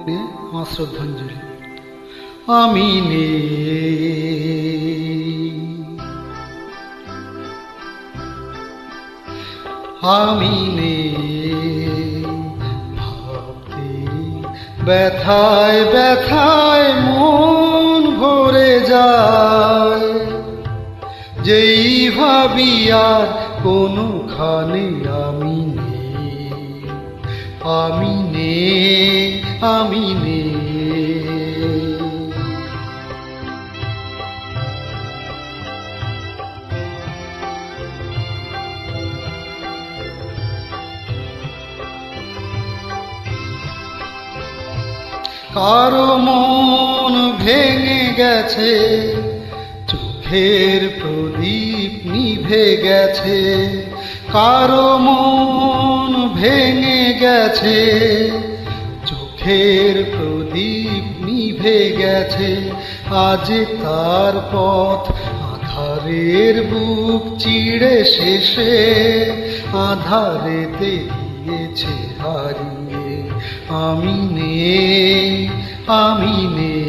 নিয়ে আমার শ্রদ্ধাঞ্জলি। আমি নেই, আমি নেই, ভাবতে ব্যথায় ব্যথায় মন ভরে যায়। যেই ভাবি আর কোনখানে আমি নেই, আমি নেই, আমি নেই। কারো মন ভেঙে গেছে, চোখের প্রদীপ নিভে গেছে। কারো মন ভেঙে গেছে, চোখের প্রদীপ নিভে গেছে। আজ তার পথ আধারের বুক চিড়ে শেষে আধারেতে গিয়েছে হারিয়ে। আমি নেই, আমি নেই।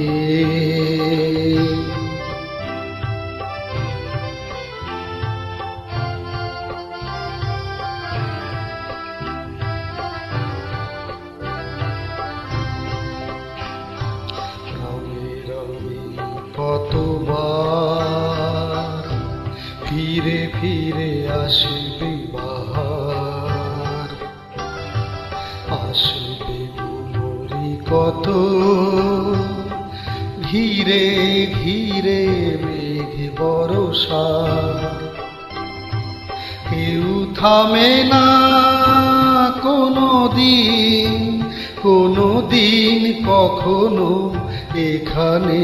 রঙে রঙে কতবার ফিরে ফিরে আসবে বাহার, আসবে গুমরি কত ঘিরে ঘিরে মেঘ বরষা। কেউ থামে না কোনো দিন, কোনো দিন কখনো এখানে।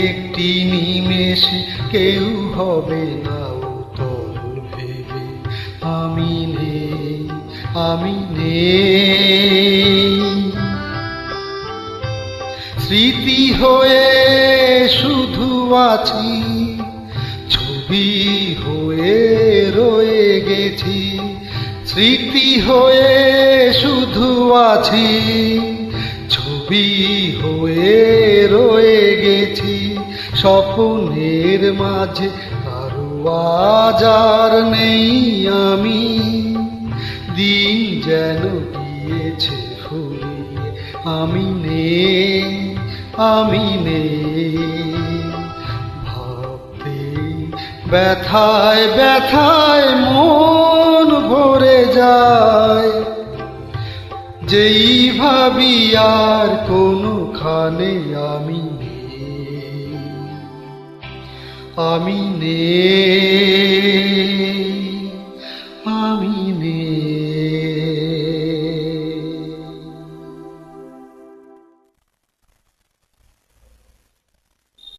একটি নিমেষে কেউ হবে না উতল ভেবে। আমি নেই, আমি নেই। স্মৃতি হয়ে শুধু আছি, ছবি হয়ে রয়ে গেছি। স্মৃতি হয়ে শুধু আছি, ছবি হয়ে রয়ে গেছি। স্বপ্নের মাঝে কারো আজ আর নেই আমি, দিন যেন গিয়েছে ফুরিয়ে। আমি নেই, আমি নেই, ভাবতে ব্যথায় ব্যথায় মন ভরে যায়। যেই ভাবি আর কোনখানে আমি নেই, আমি নেই, আমি নেই।